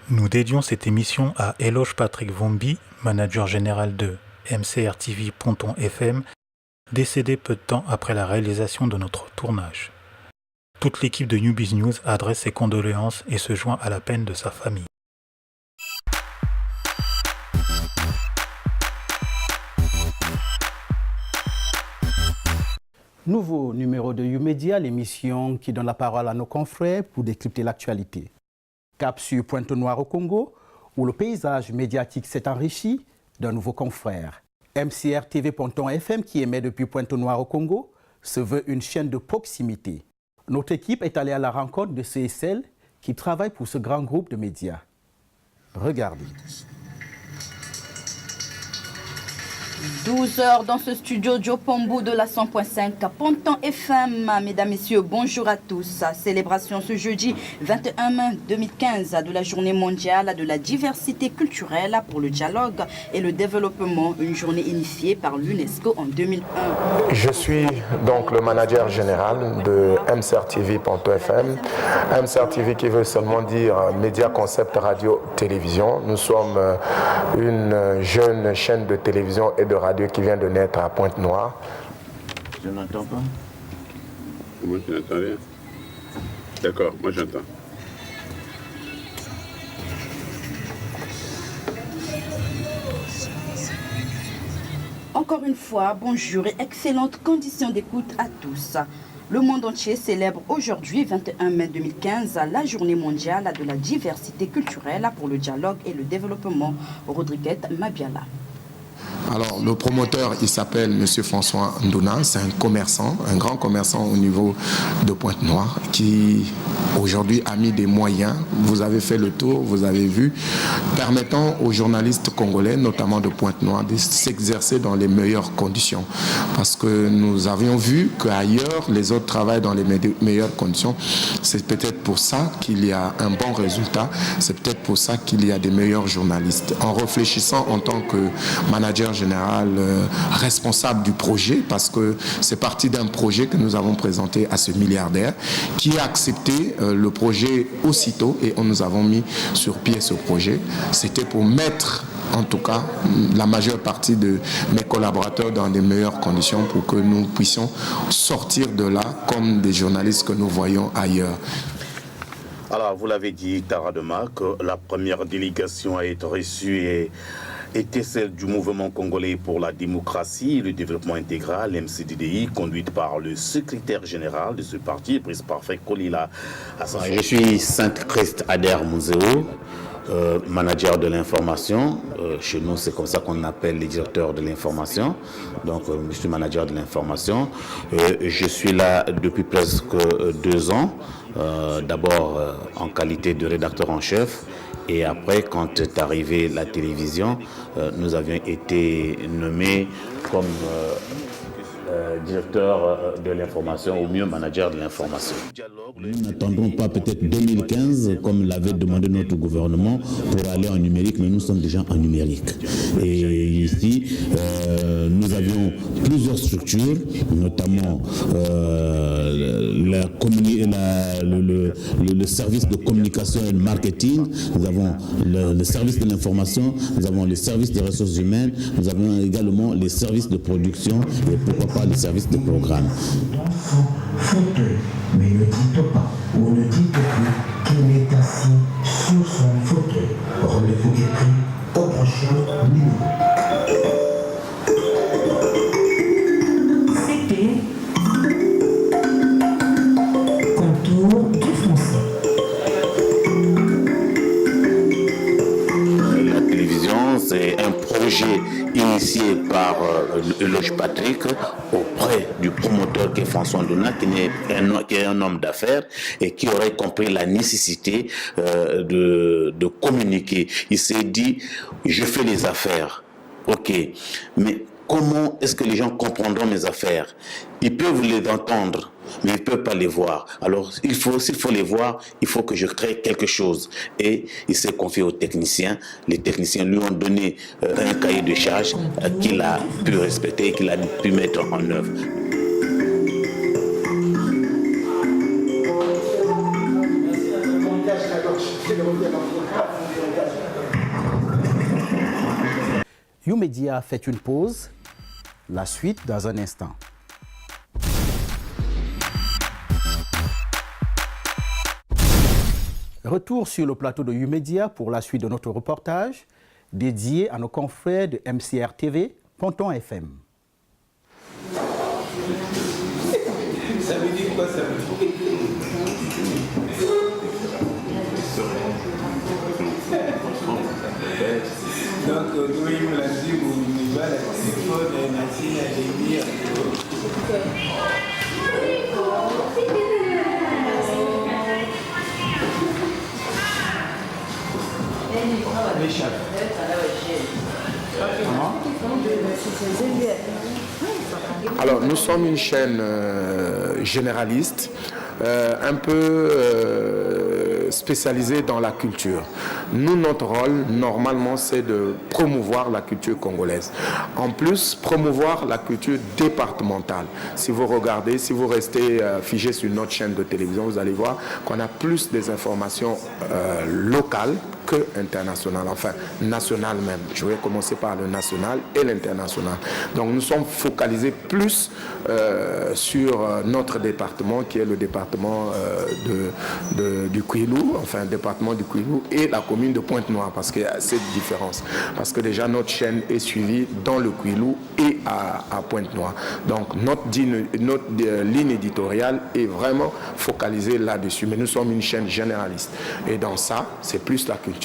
Nous dédions cette émission à Eloge Patrick Vombi, manager général de MCR TV Ponton FM, décédé peu de temps après la réalisation de notre tournage. Toute l'équipe de Newbiz News adresse ses condoléances et se joint à la peine de sa famille. Nouveau numéro de YouMedia, l'émission qui donne la parole à nos confrères pour décrypter l'actualité. Cap sur Pointe-Noire au Congo, où le paysage médiatique s'est enrichi d'un nouveau confrère. MCR TV Ponton FM, qui émet depuis Pointe-Noire au Congo, se veut une chaîne de proximité. Notre équipe est allée à la rencontre de ceux et celles qui travaillent pour ce grand groupe de médias. Regardez. 12 heures dans ce studio Diopombo de la 100.5 Ponton FM. Mesdames, Messieurs, bonjour à tous. Célébration ce jeudi 21 mai 2015 de la journée mondiale de la diversité culturelle pour le dialogue et le développement. Une journée initiée par l'UNESCO en 2001. Je suis donc le manager général de MCR TV Ponton FM. MCR TV qui veut seulement dire Média Concept Radio Télévision. Nous sommes une jeune chaîne de télévision et de radio qui vient de naître à Pointe-Noire. Je n'entends pas. Moi, je n'entends rien. D'accord, moi j'entends. Encore une fois, bonjour et excellentes conditions d'écoute à tous. Le monde entier célèbre aujourd'hui, 21 mai 2015, la journée mondiale de la diversité culturelle pour le dialogue et le développement. Rodriguez Mabiala. Alors, le promoteur, il s'appelle M. François Ndouna, c'est un commerçant, un grand commerçant au niveau de Pointe-Noire, qui aujourd'hui a mis des moyens, vous avez fait le tour, vous avez vu, permettant aux journalistes congolais, notamment de Pointe-Noire, de s'exercer dans les meilleures conditions. Parce que nous avions vu qu'ailleurs, les autres travaillent dans les meilleures conditions. C'est peut-être pour ça qu'il y a un bon résultat, c'est peut-être pour ça qu'il y a des meilleurs journalistes. En réfléchissant en tant que manager général responsable du projet, parce que c'est parti d'un projet que nous avons présenté à ce milliardaire qui a accepté le projet aussitôt et nous avons mis sur pied ce projet. C'était pour mettre en tout cas la majeure partie de mes collaborateurs dans des meilleures conditions pour que nous puissions sortir de là comme des journalistes que nous voyons ailleurs. Alors, vous l'avez dit, Tara Dema, que la première délégation à être reçue était celle du mouvement congolais pour la démocratie et le développement intégral, MCDDI, conduite par le secrétaire général de ce parti, Brice Parfait Kolila. Je suis Saint-Christ Ader Mouzéo, manager de l'information. Chez nous, c'est comme ça qu'on appelle les directeurs de l'information. Donc, je suis manager de l'information. Je suis là depuis presque 2 ans. D'abord en qualité de rédacteur en chef. Et après, quand est arrivée la télévision, nous avions été nommés comme directeur de l'information, ou mieux manager de l'information. Nous n'attendons pas peut-être 2015, comme l'avait demandé notre gouvernement, pour aller en numérique, mais nous sommes déjà en numérique. Et ici, nous avions plusieurs structures, notamment le service de communication et de marketing, nous avons le service de l'information, nous avons le service des ressources humaines, nous avons également les services de production et pourquoi pas les services de programme. Fauteuil, mais ne dites pas ou ne dites plus qu'il est assis sur son fauteuil. Rendez-vous est pris au prochain numéro. C'était Contour du français. La télévision, c'est un projet initié par Eloge Patrick auprès du promoteur qui est François Ndouna, qui est un homme d'affaires et qui aurait compris la nécessité de communiquer. Il s'est dit, je fais les affaires, ok, mais comment est-ce que les gens comprendront mes affaires? Ils peuvent les entendre, mais ils ne peuvent pas les voir. Alors, s'il faut les voir, il faut que je crée quelque chose. Et il s'est confié aux techniciens. Les techniciens lui ont donné un cahier de charges qu'il a pu respecter et qu'il a pu mettre en œuvre. YouMedia fait une pause. La suite dans un instant. Retour sur le plateau de YouMedia pour la suite de notre reportage dédié à nos confrères de MCR TV, Ponton FM. Ça veut dire quoi ça veut dire? Donc, nous, il me l'a dit, vous va la téléphone, Nathalie a dit. Alors, nous sommes une chaîne généraliste, un peu spécialisée dans la culture. Nous, notre rôle, normalement, c'est de promouvoir la culture congolaise. En plus, promouvoir la culture départementale. Si vous regardez, si vous restez figé sur notre chaîne de télévision, vous allez voir qu'on a plus des informations locales que international, enfin national même. Je vais commencer par le national et l'international. Donc nous sommes focalisés plus sur notre département qui est le département du Kwilu, enfin le département du Kwilu et la commune de Pointe-Noire, parce qu'il y a cette différence. Parce que déjà notre chaîne est suivie dans le Kwilu et à Pointe-Noire. Donc notre ligne éditoriale est vraiment focalisée là-dessus. Mais nous sommes une chaîne généraliste. Et dans ça, c'est plus la culture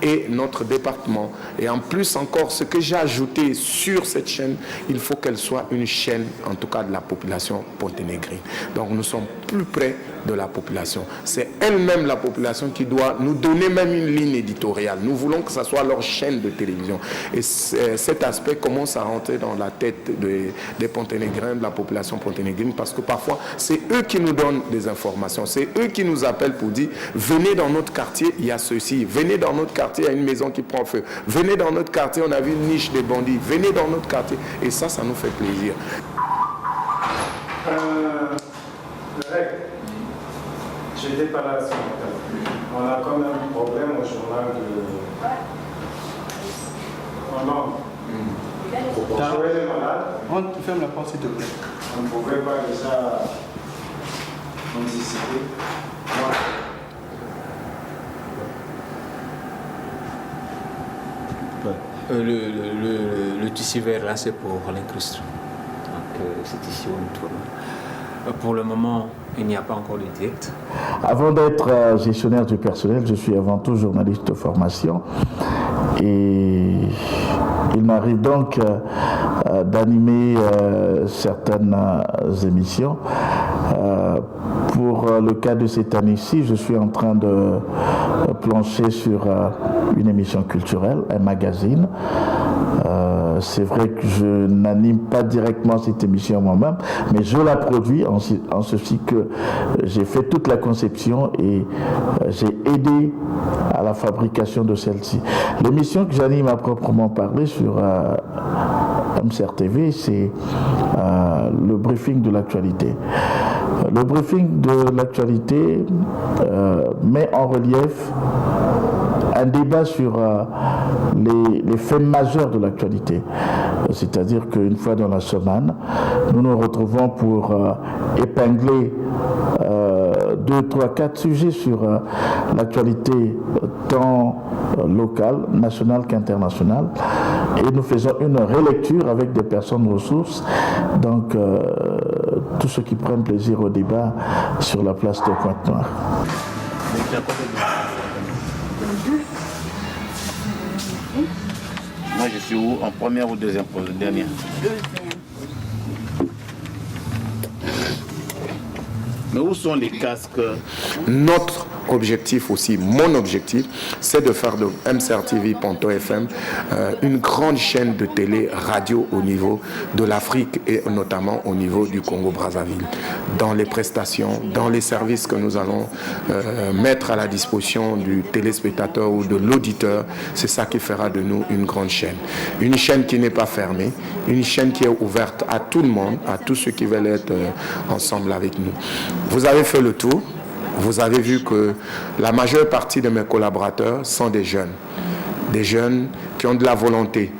et notre département. Et en plus encore, ce que j'ai ajouté sur cette chaîne, il faut qu'elle soit une chaîne, en tout cas de la population ponténégrine. Donc nous sommes plus près de la population. C'est elle-même la population qui doit nous donner même une ligne éditoriale. Nous voulons que ça soit leur chaîne de télévision. Et cet aspect commence à rentrer dans la tête des ponténégrins, de la population ponténégrine, parce que parfois, c'est eux qui nous donnent des informations. C'est eux qui nous appellent pour dire, venez dans notre quartier, il y a ceci. Venez dans notre quartier, il y a une maison qui prend feu. Venez dans notre quartier, on a vu une niche des bandits. Venez dans notre quartier. Et ça nous fait plaisir. Je n'étais pas là ce matin. On a quand même un problème au journal de... Oh non. Joël est malade. On ferme la porte s'il te plaît. On ne pouvait pas déjà anticiper. Le tissu vert là, c'est pour l'incrustation. Donc c'est ici où on tourne. Pour le moment, il n'y a pas encore de direct. Avant d'être gestionnaire du personnel, je suis avant tout journaliste de formation. Et il m'arrive donc d'animer certaines émissions. Pour le cas de cette année-ci, je suis en train de plancher sur une émission culturelle, un magazine. C'est vrai que je n'anime pas directement cette émission moi-même, mais je la produis en ceci que j'ai fait toute la conception et j'ai aidé à la fabrication de celle-ci. L'émission que j'anime à proprement parler sur MCR TV, c'est le briefing de l'actualité. Le briefing de l'actualité met en relief un débat sur les faits majeurs de l'actualité. C'est-à-dire qu'une fois dans la semaine, nous nous retrouvons pour épingler 2, 3, 4 sujets sur l'actualité tant locale, nationale qu'internationale. Et nous faisons une relecture avec des personnes ressources. Donc, tous ceux qui prennent plaisir au débat sur la place de Pointe-Noire. Moi, je suis où? En première ou deuxième? Dernière. Mais où sont les casques? Notre objectif aussi, mon objectif, c'est de faire de MCR TV Ponton FM une grande chaîne de télé, radio au niveau de l'Afrique et notamment au niveau du Congo-Brazzaville. Dans les prestations, dans les services que nous allons mettre à la disposition du téléspectateur ou de l'auditeur, c'est ça qui fera de nous une grande chaîne. Une chaîne qui n'est pas fermée, une chaîne qui est ouverte à tout le monde, à tous ceux qui veulent être ensemble avec nous. Vous avez fait le tour. Vous avez vu que la majeure partie de mes collaborateurs sont des jeunes qui ont de la volonté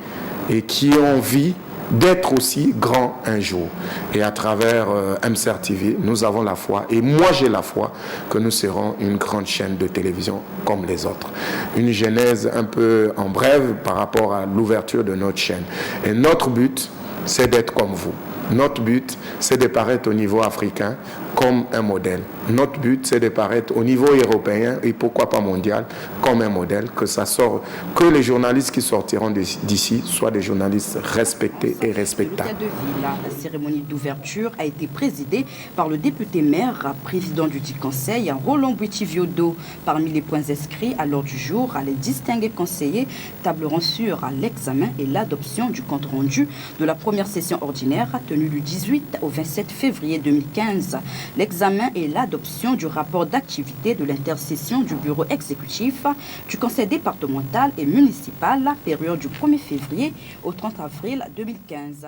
et qui ont envie d'être aussi grands un jour. Et à travers MCR TV, nous avons la foi, et moi j'ai la foi, que nous serons une grande chaîne de télévision comme les autres. Une genèse un peu en bref par rapport à l'ouverture de notre chaîne. Et notre but, c'est d'être comme vous. Notre but, c'est de paraître au niveau africain comme un modèle. Notre but, c'est de paraître au niveau européen et pourquoi pas mondial comme un modèle, que les journalistes qui sortiront d'ici soient des journalistes respectés et respectables. La cérémonie d'ouverture a été présidée par le député maire, président du dit conseil, Roland Bouiti-Viodo. Parmi les points inscrits à l'ordre du jour, les distingués conseillers tableront sur l'examen et l'adoption du compte rendu de la première session ordinaire tenue du 18 au 27 février 2015. L'examen et l'adoption du rapport d'activité de l'intersession du bureau exécutif du conseil départemental et municipal, la période du 1er février au 30 avril 2015.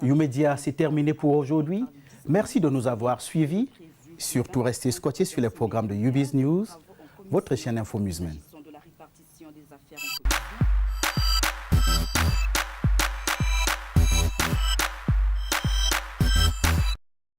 YouMedia, c'est terminé pour aujourd'hui. Merci de nous avoir suivis. Surtout, restez scotchés sur les programmes de YouBiz News, votre chaîne Info Amusement.